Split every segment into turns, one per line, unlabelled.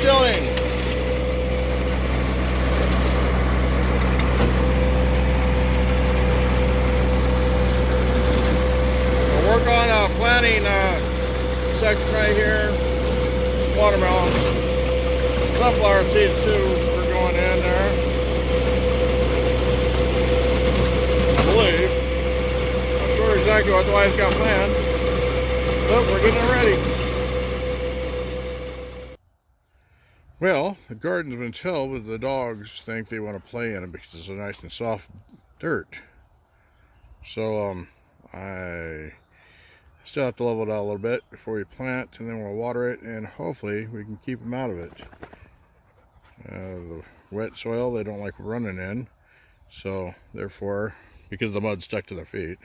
tilling. We'll work on planting section right here. Watermelons. Sunflower seeds too are going in there. I believe. Not sure exactly what the wife's got planned. But we're getting it ready. Well, the garden's been tilled, but the dogs think they want to play in it because it's a nice and soft dirt. So I still have to level it out a little bit before we plant, and then we'll water it, and hopefully we can keep them out of it. The wet soil they don't like running in, so therefore, because the mud's stuck to their feet,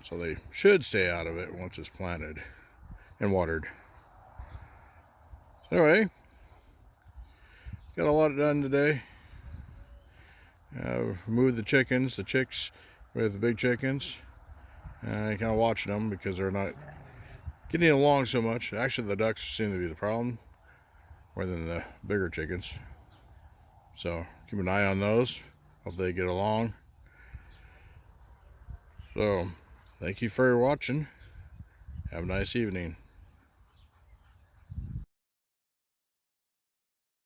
so they should stay out of it once it's planted and watered. So anyway, got a lot done today. Moved the chicks with the big chickens. Kind of watching them because they're not getting along so much. Actually, the ducks seem to be the problem more than the bigger chickens. So keep an eye on those. Hope they get along. So thank you for watching. Have a nice evening.